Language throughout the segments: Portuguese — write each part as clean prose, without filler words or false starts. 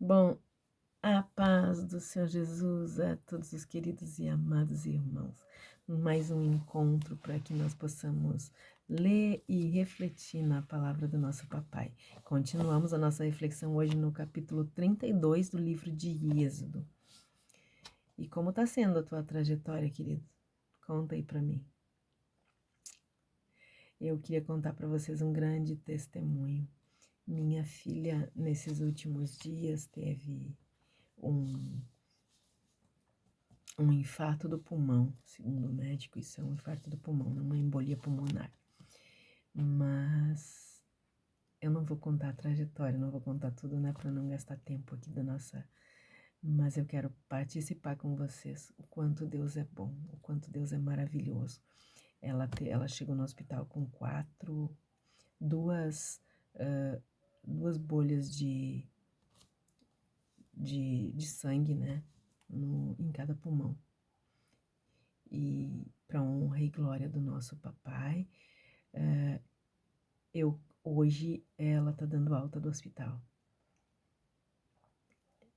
Bom, a paz do Senhor Jesus a todos os queridos e amados irmãos. Mais um encontro para que nós possamos ler e refletir na palavra do nosso papai. Continuamos a nossa reflexão hoje no capítulo 32 do livro de Êxodo. E como está sendo a tua trajetória, querido? Conta aí para mim. Eu queria contar para vocês um grande testemunho. Minha filha, nesses últimos dias, teve um infarto do pulmão. Segundo o médico, isso é um infarto do pulmão, não uma embolia pulmonar. Mas eu não vou contar a trajetória, não vou contar tudo, né, para não gastar tempo aqui da nossa. Mas eu quero participar com vocês o quanto Deus é bom, o quanto Deus é maravilhoso. Ela chegou no hospital com duas bolhas de sangue, né, em cada pulmão. E para honra e glória do nosso papai, hoje ela tá dando alta do hospital.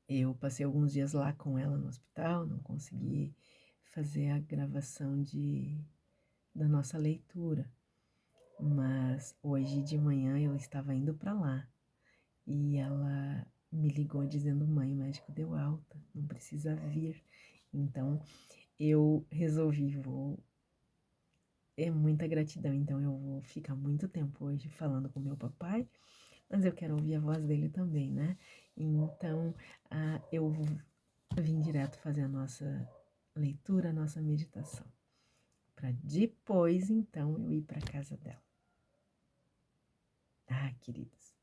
Eu passei alguns dias lá com ela no hospital, não consegui fazer a gravação da nossa leitura, mas hoje de manhã eu estava indo para lá e ela me ligou dizendo: mãe, o médico deu alta, não precisa vir. Então eu resolvi, é muita gratidão, então eu vou ficar muito tempo hoje falando com meu papai, mas eu quero ouvir a voz dele também, né? Então, eu vim direto fazer a nossa leitura, a nossa meditação, para depois, então, eu ir para casa dela. Queridos,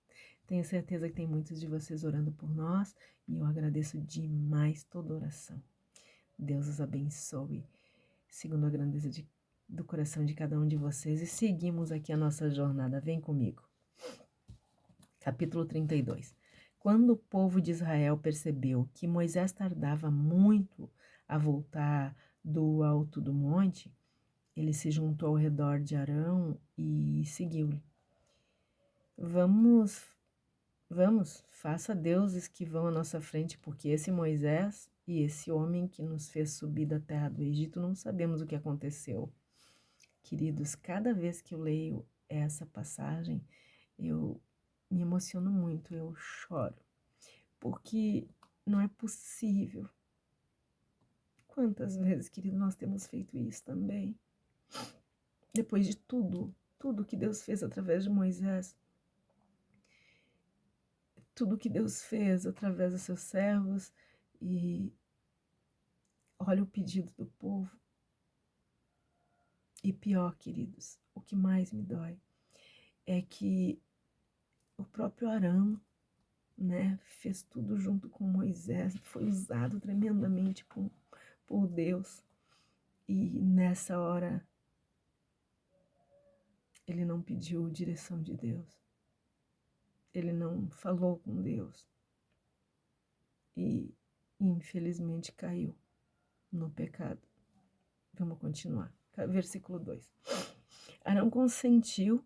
tenho certeza que tem muitos de vocês orando por nós e eu agradeço demais toda oração. Deus os abençoe, segundo a grandeza do coração de cada um de vocês, e seguimos aqui a nossa jornada. Vem comigo. Capítulo 32. Quando o povo de Israel percebeu que Moisés tardava muito a voltar do alto do monte, ele se juntou ao redor de Arão e seguiu-lhe. Vamos, faça deuses que vão à nossa frente, porque esse Moisés e esse homem que nos fez subir da terra do Egito, não sabemos o que aconteceu. Queridos, cada vez que eu leio essa passagem, eu me emociono muito, eu choro, porque não é possível. Quantas vezes, querido, nós temos feito isso também? Depois de tudo que Deus fez através de Moisés, tudo que Deus fez através dos seus servos, e olha o pedido do povo. E pior, queridos, o que mais me dói é que o próprio Arão, né, fez tudo junto com Moisés, foi usado tremendamente por Deus, e nessa hora ele não pediu direção de Deus, ele não falou com Deus e infelizmente caiu no pecado. Vamos continuar. Versículo 2. Arão consentiu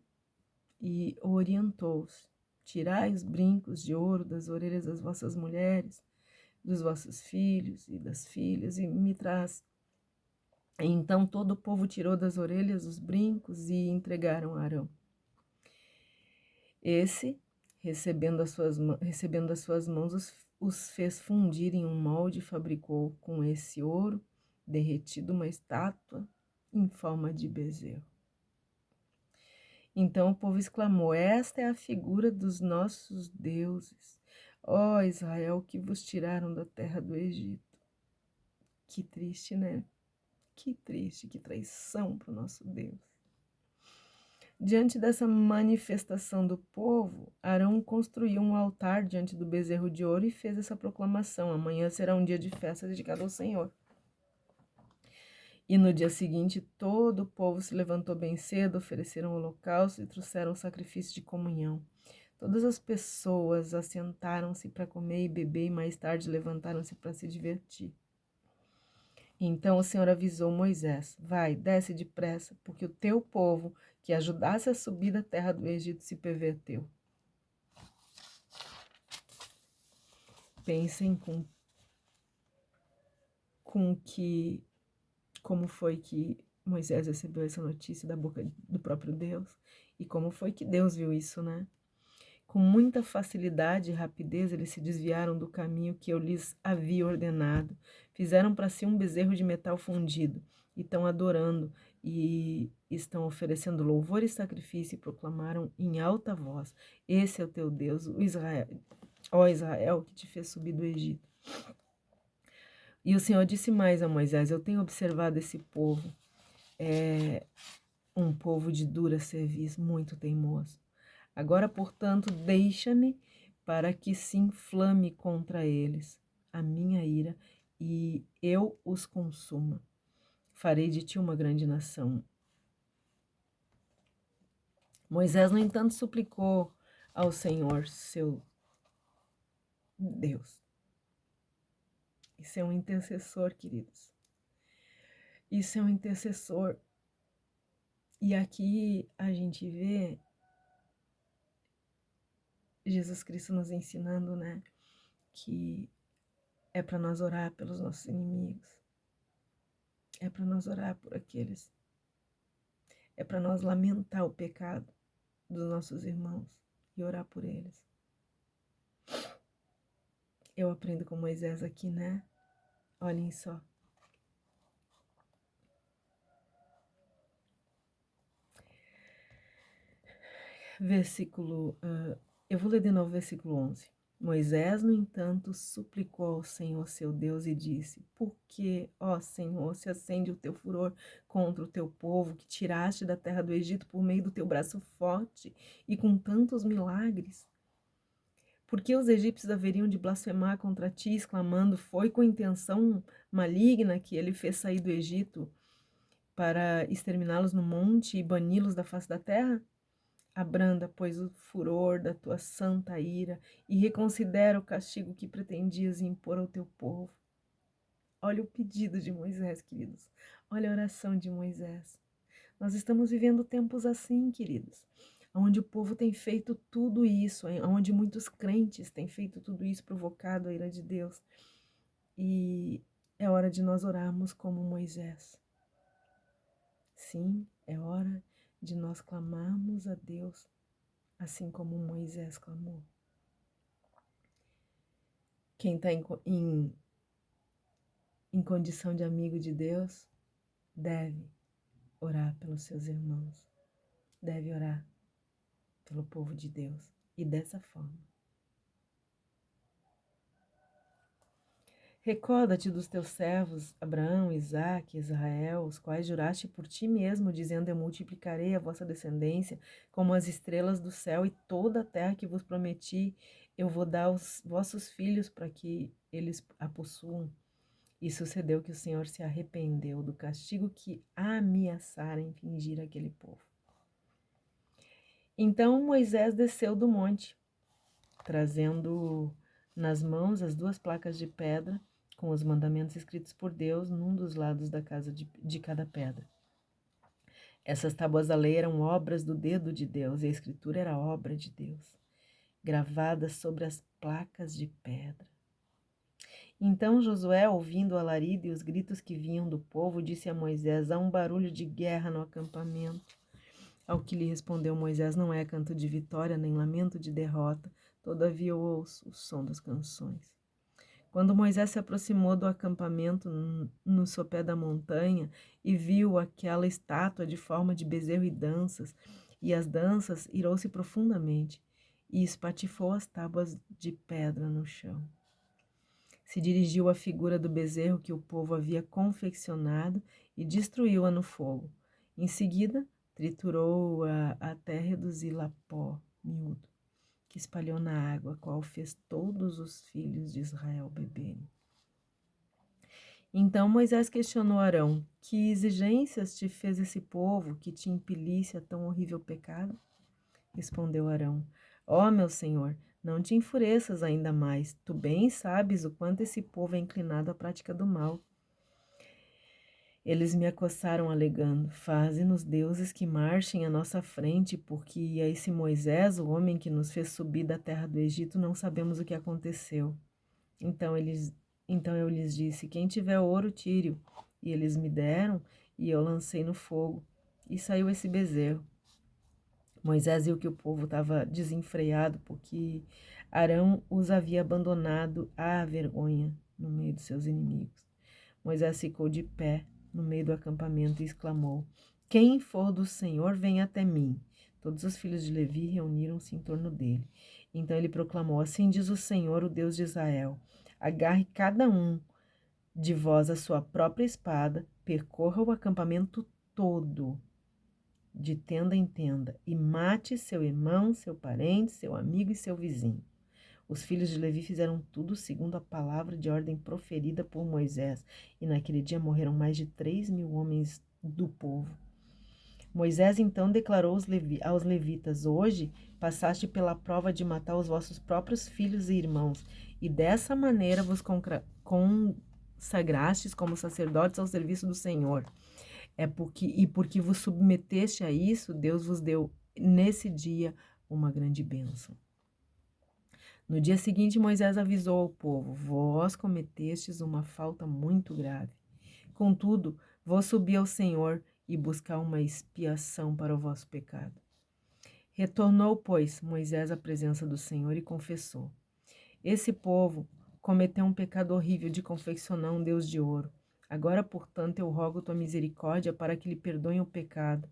e orientou-os: tirai os brincos de ouro das orelhas das vossas mulheres, dos vossos filhos e das filhas, e me traz. Então todo o povo tirou das orelhas os brincos e entregaram a Arão. Esse, recebendo as suas mãos, os fez fundir em um molde e fabricou com esse ouro derretido uma estátua em forma de bezerro. Então o povo exclamou: esta é a figura dos nossos deuses, ó Israel, que vos tiraram da terra do Egito. Que triste, né? Que triste, que traição para o nosso Deus. Diante dessa manifestação do povo, Arão construiu um altar diante do bezerro de ouro e fez essa proclamação: amanhã será um dia de festa dedicado ao Senhor. E no dia seguinte, todo o povo se levantou bem cedo, ofereceram holocausto e trouxeram sacrifício de comunhão. Todas as pessoas assentaram-se para comer e beber, e mais tarde levantaram-se para se divertir. Então o Senhor avisou Moisés: vai, desce depressa, porque o teu povo, que ajudasse a subir da terra do Egito, se perverteu. Pensem como foi que Moisés recebeu essa notícia da boca do próprio Deus e como foi que Deus viu isso, né? Com muita facilidade e rapidez eles se desviaram do caminho que eu lhes havia ordenado. Fizeram para si um bezerro de metal fundido e estão adorando e estão oferecendo louvor e sacrifício e proclamaram em alta voz: Esse é o teu Deus, o Israel, ó Israel, que te fez subir do Egito. E o Senhor disse mais a Moisés: Eu tenho observado esse povo, é um povo de dura cerviz, muito teimoso. Agora, portanto, deixa-me para que se inflame contra eles a minha ira e eu os consuma. Farei de ti uma grande nação. Moisés, no entanto, suplicou ao Senhor, seu Deus. Isso é um intercessor, queridos. Isso é um intercessor. E aqui a gente vê Jesus Cristo nos ensinando, né, que é para nós orar pelos nossos inimigos. É para nós orar por aqueles. É para nós lamentar o pecado dos nossos irmãos e orar por eles. Eu aprendo com Moisés aqui, né? Olhem só. Eu vou ler de novo o versículo 11. Moisés, no entanto, suplicou ao Senhor seu Deus e disse: Por que, ó Senhor, se acende o teu furor contra o teu povo, que tiraste da terra do Egito por meio do teu braço forte e com tantos milagres? Por que os egípcios haveriam de blasfemar contra ti, exclamando: Foi com intenção maligna que ele fez sair do Egito para exterminá-los no monte e bani-los da face da terra? Abranda, pois, o furor da tua santa ira e reconsidera o castigo que pretendias impor ao teu povo. Olha o pedido de Moisés, queridos. Olha a oração de Moisés. Nós estamos vivendo tempos assim, queridos, onde o povo tem feito tudo isso, onde muitos crentes têm feito tudo isso, provocado a ira de Deus. E é hora de nós orarmos como Moisés. Sim, é hora de nós clamarmos a Deus, assim como Moisés clamou. Quem está em condição de amigo de Deus deve orar pelos seus irmãos, deve orar pelo povo de Deus e dessa forma. Recorda-te dos teus servos, Abraão, Isaque, Israel, os quais juraste por ti mesmo, dizendo: Eu multiplicarei a vossa descendência como as estrelas do céu, e toda a terra que vos prometi, eu vou dar aos vossos filhos para que eles a possuam. E sucedeu que o Senhor se arrependeu do castigo que ameaçara infligir àquele povo. Então Moisés desceu do monte, trazendo nas mãos as 2 placas de pedra, com os mandamentos escritos por Deus num dos lados da casa de cada pedra. Essas tábuas da lei eram obras do dedo de Deus, e a escritura era obra de Deus, gravadas sobre as placas de pedra. Então Josué, ouvindo o alarido e os gritos que vinham do povo, disse a Moisés: Há um barulho de guerra no acampamento. Ao que lhe respondeu Moisés: Não é canto de vitória, nem lamento de derrota, todavia eu ouço o som das canções. Quando Moisés se aproximou do acampamento no sopé da montanha e viu aquela estátua de forma de bezerro e as danças, irou-se profundamente e espatifou as tábuas de pedra no chão. Se dirigiu à figura do bezerro que o povo havia confeccionado e destruiu-a no fogo. Em seguida, triturou-a até reduzi-la a pó miúdo, que espalhou na água, a qual fez todos os filhos de Israel beberem. Então Moisés questionou Arão: Que exigências te fez esse povo que te impelisse a tão horrível pecado? Respondeu Arão: Ó meu senhor, não te enfureças ainda mais. Tu bem sabes o quanto esse povo é inclinado à prática do mal. Eles me acossaram alegando: Faze-nos deuses que marchem à nossa frente, porque a esse Moisés, o homem que nos fez subir da terra do Egito, não sabemos o que aconteceu. Então, então eu lhes disse: quem tiver ouro, tire-o. E eles me deram, e eu lancei no fogo. E saiu esse bezerro. Moisés viu que o povo estava desenfreado, porque Arão os havia abandonado à vergonha no meio dos seus inimigos. Moisés ficou de pé no meio do acampamento e exclamou: quem for do Senhor, vem até mim. Todos os filhos de Levi reuniram-se em torno dele. Então ele proclamou: assim diz o Senhor, o Deus de Israel: agarre cada um de vós a sua própria espada, percorra o acampamento todo, de tenda em tenda, e mate seu irmão, seu parente, seu amigo e seu vizinho. Os filhos de Levi fizeram tudo segundo a palavra de ordem proferida por Moisés, e naquele dia morreram mais de 3.000 homens do povo. Moisés então declarou aos levitas: hoje passaste pela prova de matar os vossos próprios filhos e irmãos, e dessa maneira vos consagrastes como sacerdotes ao serviço do Senhor. Porque vos submeteste a isso, Deus vos deu nesse dia uma grande bênção. No dia seguinte, Moisés avisou ao povo: vós cometestes uma falta muito grave. Contudo, vou subir ao Senhor e buscar uma expiação para o vosso pecado. Retornou, pois, Moisés à presença do Senhor e confessou: esse povo cometeu um pecado horrível de confeccionar um Deus de ouro. Agora, portanto, eu rogo tua misericórdia para que lhe perdoem o pecado.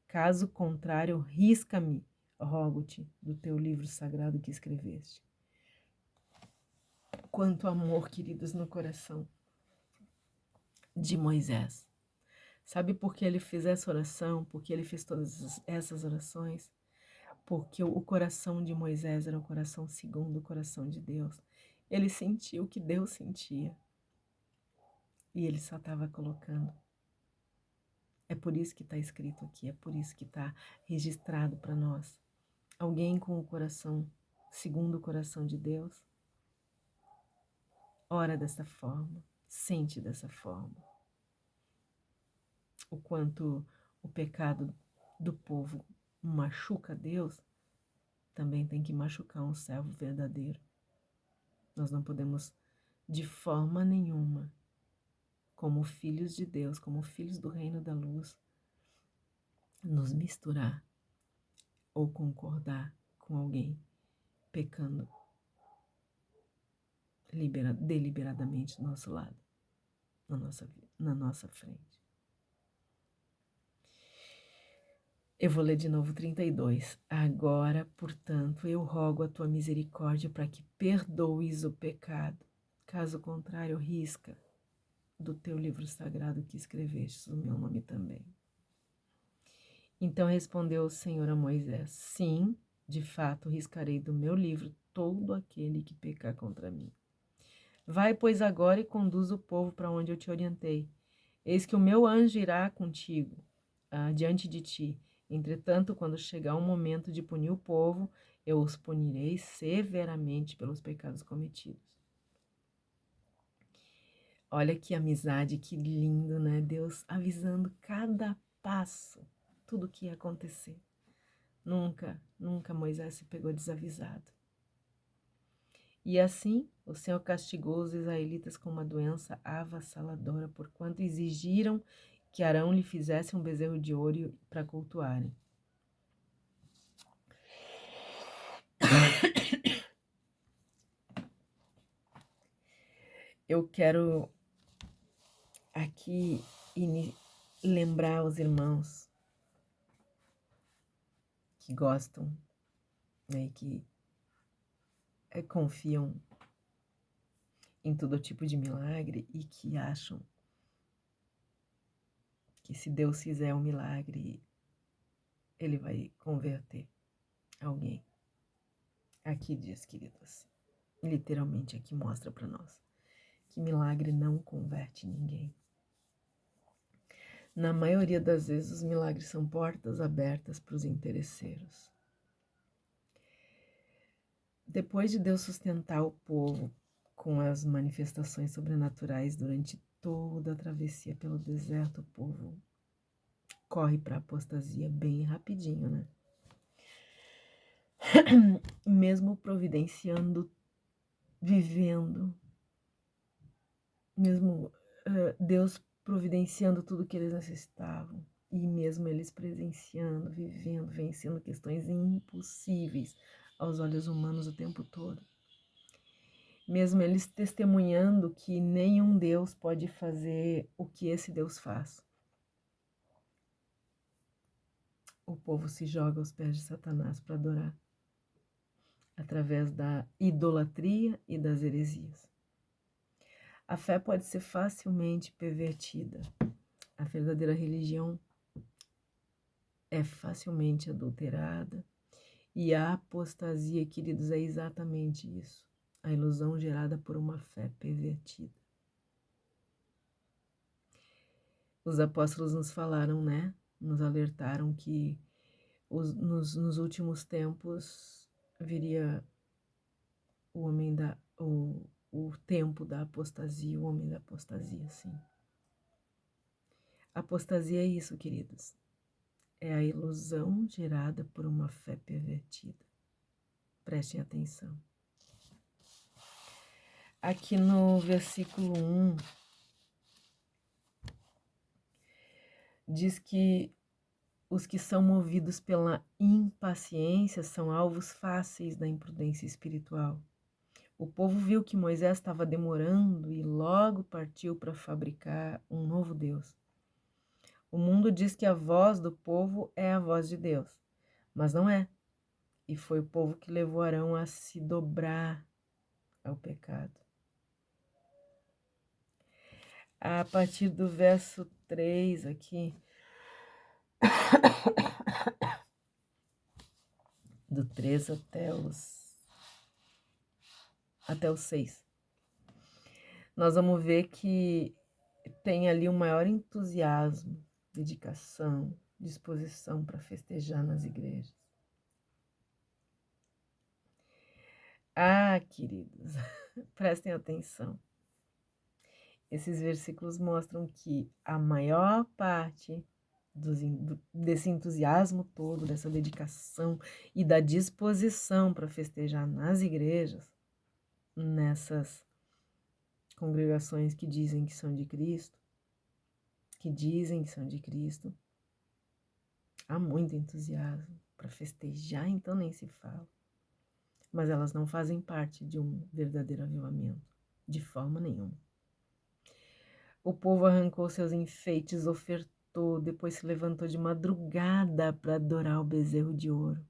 Caso contrário, risca-me, rogo-te, do teu livro sagrado que escreveste. Quanto amor, queridos, no coração de Moisés. Sabe por que ele fez essa oração? Por que ele fez todas essas orações? Porque o coração de Moisés era o coração segundo o coração de Deus. Ele sentiu o que Deus sentia. E ele só estava colocando. É por isso que está escrito aqui, é por isso que está registrado para nós. Alguém com o coração segundo o coração de Deus, ora dessa forma, sente dessa forma. O quanto o pecado do povo machuca Deus, também tem que machucar um servo verdadeiro. Nós não podemos, de forma nenhuma, como filhos de Deus, como filhos do reino da luz, nos misturar ou concordar com alguém pecando deliberadamente do nosso lado, na nossa frente. Eu vou ler de novo 32. Agora, portanto, eu rogo a tua misericórdia para que perdoes o pecado. Caso contrário, risca do teu livro sagrado que escreveste o meu nome também. Então respondeu o Senhor a Moisés: sim, de fato, riscarei do meu livro todo aquele que pecar contra mim. Vai, pois, agora e conduz o povo para onde eu te orientei. Eis que o meu anjo irá contigo, diante de ti. Entretanto, quando chegar o momento de punir o povo, eu os punirei severamente pelos pecados cometidos. Olha que amizade, que lindo, né? Deus avisando cada passo, tudo o que ia acontecer. Nunca Moisés se pegou desavisado. E assim, o Senhor castigou os israelitas com uma doença avassaladora, porquanto exigiram que Arão lhe fizesse um bezerro de ouro para cultuarem. Eu quero aqui lembrar os irmãos que gostam, né, que confiam em todo tipo de milagre e que acham que se Deus fizer um milagre, Ele vai converter alguém. Aqui diz, queridos, literalmente aqui mostra para nós que milagre não converte ninguém. Na maioria das vezes, os milagres são portas abertas para os interesseiros. Depois de Deus sustentar o povo com as manifestações sobrenaturais durante toda a travessia pelo deserto, o povo corre para a apostasia bem rapidinho, né? Mesmo providenciando, vivendo mesmo Deus providenciando tudo que eles necessitavam, e mesmo eles presenciando, vivendo, vencendo questões impossíveis aos olhos humanos o tempo todo. Mesmo eles testemunhando que nenhum Deus pode fazer o que esse Deus faz. O povo se joga aos pés de Satanás para adorar, através da idolatria e das heresias. A fé pode ser facilmente pervertida. A verdadeira religião é facilmente adulterada. E a apostasia, queridos, é exatamente isso. A ilusão gerada por uma fé pervertida. Os apóstolos nos falaram, né? Nos alertaram que nos últimos tempos viria o tempo da apostasia, o homem da apostasia, sim. Apostasia é isso, queridos. É a ilusão gerada por uma fé pervertida. Prestem atenção. Aqui no versículo 1, diz que os que são movidos pela impaciência são alvos fáceis da imprudência espiritual. O povo viu que Moisés estava demorando e logo partiu para fabricar um novo Deus. O mundo diz que a voz do povo é a voz de Deus, mas não é. E foi o povo que levou Arão a se dobrar ao pecado. A partir do verso 3 aqui, do 3 até os 6, nós vamos ver que tem ali um maior entusiasmo, dedicação, disposição para festejar nas igrejas. Ah, queridos, prestem atenção. Esses versículos mostram que a maior parte desse entusiasmo todo, dessa dedicação e da disposição para festejar nas igrejas, nessas congregações que dizem que são de Cristo, há muito entusiasmo para festejar, então nem se fala. Mas elas não fazem parte de um verdadeiro avivamento, de forma nenhuma. O povo arrancou seus enfeites, ofertou, depois se levantou de madrugada para adorar o bezerro de ouro.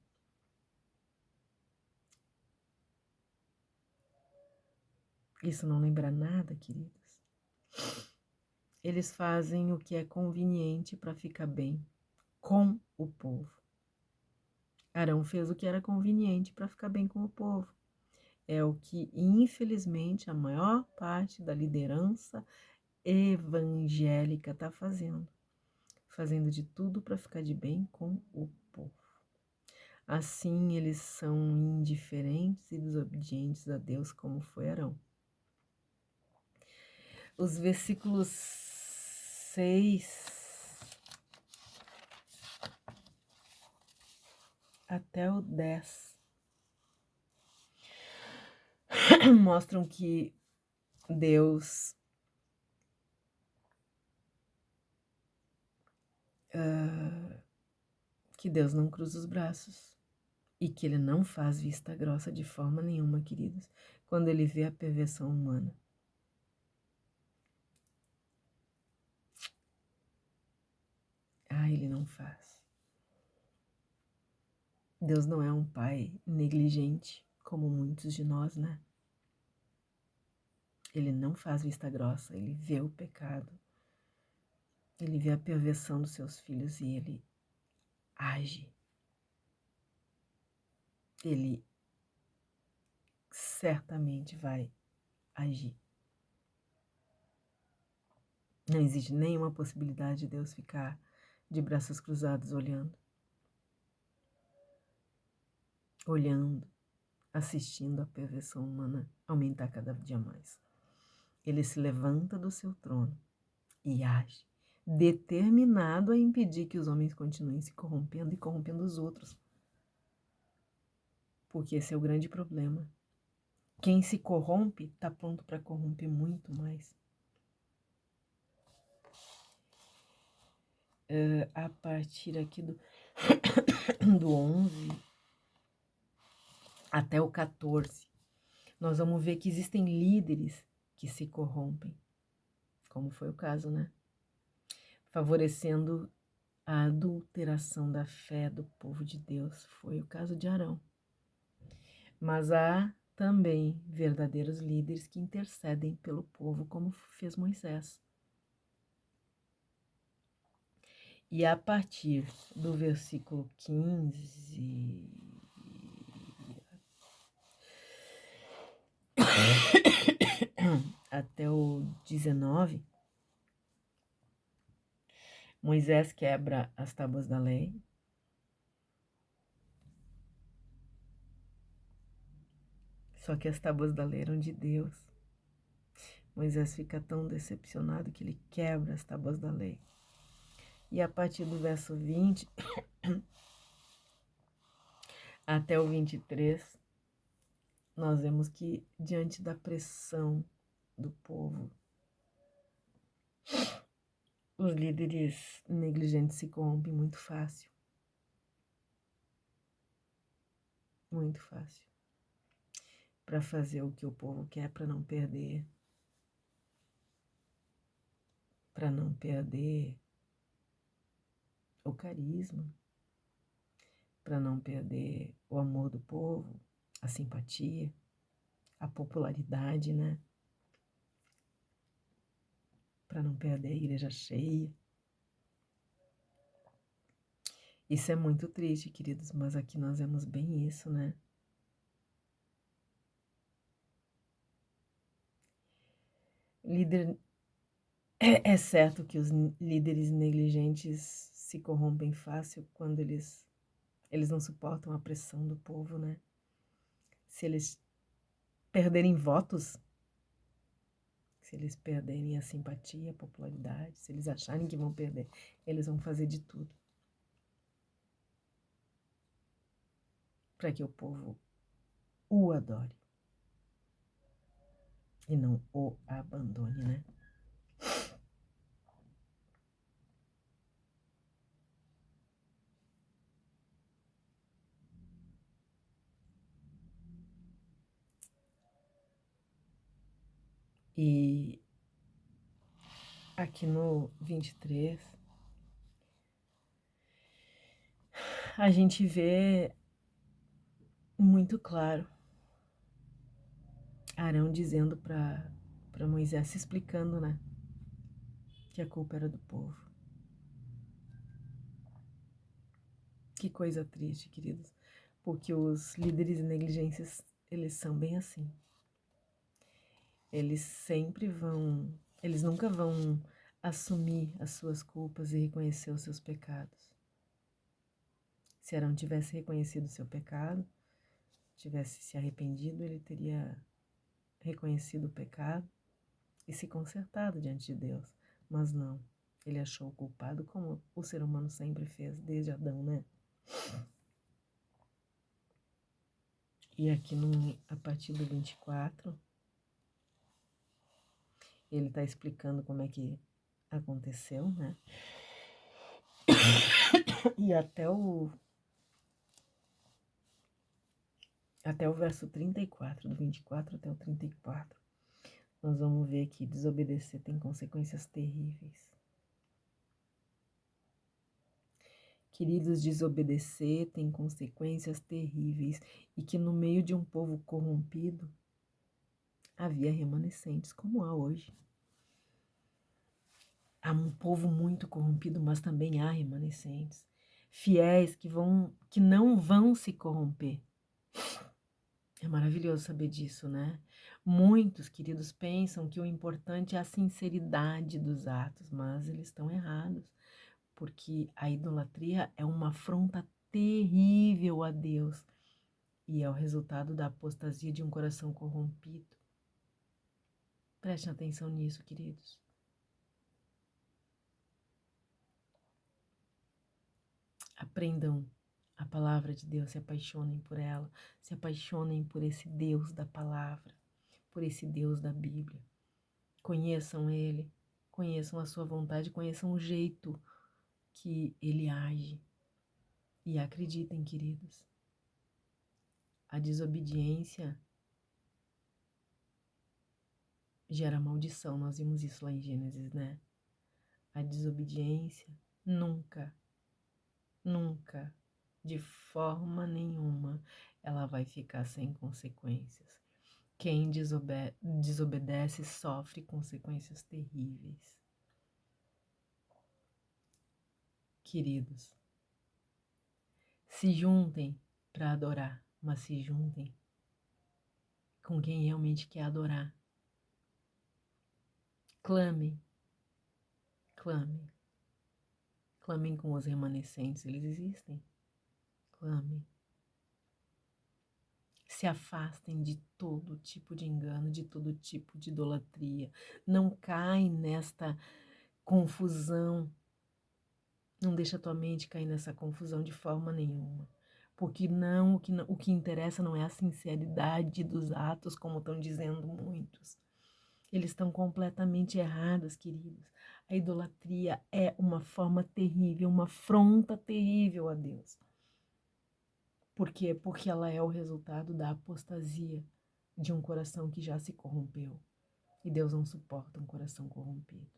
Isso não lembra nada, queridos? Eles fazem o que é conveniente para ficar bem com o povo. Arão fez o que era conveniente para ficar bem com o povo. É o que, infelizmente, a maior parte da liderança evangélica está fazendo de tudo para ficar de bem com o povo. Assim, eles são indiferentes e desobedientes a Deus, como foi Arão. Os versículos 6 até o 10 mostram que Deus não cruza os braços e que Ele não faz vista grossa de forma nenhuma, queridos, quando Ele vê a perversão humana. Ele não faz. Deus não é um pai negligente, como muitos de nós, né? Ele não faz vista grossa, Ele vê o pecado, Ele vê a perversão dos seus filhos e Ele age. Ele certamente vai agir. Não existe nenhuma possibilidade de Deus ficar de braços cruzados olhando, assistindo a perversão humana aumentar cada dia mais. Ele se levanta do seu trono e age, determinado a impedir que os homens continuem se corrompendo e corrompendo os outros. Porque esse é o grande problema. Quem se corrompe está pronto para corromper muito mais. a partir aqui do 11 até o 14, nós vamos ver que existem líderes que se corrompem, como foi o caso, né? Favorecendo a adulteração da fé do povo de Deus, foi o caso de Arão. Mas há também verdadeiros líderes que intercedem pelo povo, como fez Moisés. E a partir do versículo 15 até o 19, Moisés quebra as tábuas da lei. Só que as tábuas da lei eram de Deus. Moisés fica tão decepcionado que ele quebra as tábuas da lei. E a partir do verso 20 até o 23, nós vemos que, diante da pressão do povo, os líderes negligentes se corrompem muito fácil. Muito fácil. Para fazer o que o povo quer, para não perder. Para não perder o carisma. Para não perder o amor do povo, a simpatia, a popularidade, né? Para não perder a igreja cheia. Isso é muito triste, queridos, mas aqui nós vemos bem isso, né? Líder... É certo que os líderes negligentes se corrompem fácil quando eles não suportam a pressão do povo, né? Se eles perderem votos, se eles perderem a simpatia, a popularidade, se eles acharem que vão perder, eles vão fazer de tudo para que o povo o adore e não o abandone, né? E aqui no 23, a gente vê muito claro Arão dizendo para Moisés, se explicando, né? Que a culpa era do povo. Que coisa triste, queridos. Porque os líderes negligentes, eles são bem assim. Eles nunca vão assumir as suas culpas e reconhecer os seus pecados. Se Arão tivesse reconhecido o seu pecado, tivesse se arrependido, ele teria reconhecido o pecado e se consertado diante de Deus. Mas não, ele achou o culpado como o ser humano sempre fez, desde Adão, né? E aqui a partir do 24, ele está explicando como é que aconteceu, né? E até o verso 34, do 24 até o 34, nós vamos ver que desobedecer tem consequências terríveis. Queridos, desobedecer tem consequências terríveis e que no meio de um povo corrompido havia remanescentes, como há hoje. Há um povo muito corrompido, mas também há remanescentes, fiéis que não vão se corromper. É maravilhoso saber disso, né? Muitos, queridos, pensam que o importante é a sinceridade dos atos, mas eles estão errados, porque a idolatria é uma afronta terrível a Deus e é o resultado da apostasia de um coração corrompido. Prestem atenção nisso, queridos. Aprendam a palavra de Deus, se apaixonem por ela, se apaixonem por esse Deus da palavra, por esse Deus da Bíblia. Conheçam Ele, conheçam a sua vontade, conheçam o jeito que ele age. E acreditem, queridos, a desobediência gera maldição. Nós vimos isso lá em Gênesis, né? A desobediência nunca, de forma nenhuma, ela vai ficar sem consequências. Quem desobedece sofre consequências terríveis. Queridos, se juntem para adorar, mas se juntem com quem realmente quer adorar. Clamem, clamem. Clamem com os remanescentes, eles existem. Clamem. Se afastem de todo tipo de engano, de todo tipo de idolatria. Não caem nesta confusão. Não deixa a tua mente cair nessa confusão de forma nenhuma. Porque o que interessa não é a sinceridade dos atos, como estão dizendo muitos. Eles estão completamente errados, queridos. A idolatria é uma forma terrível, uma afronta terrível a Deus. Por quê? Porque ela é o resultado da apostasia de um coração que já se corrompeu. E Deus não suporta um coração corrompido.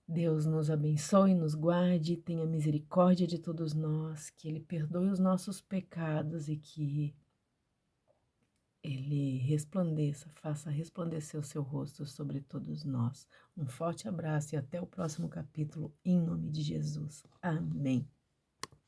Deus nos abençoe, nos guarde, tenha misericórdia de todos nós, que Ele perdoe os nossos pecados e que Ele resplandeça, faça resplandecer o seu rosto sobre todos nós. Um forte abraço e até o próximo capítulo, em nome de Jesus. Amém.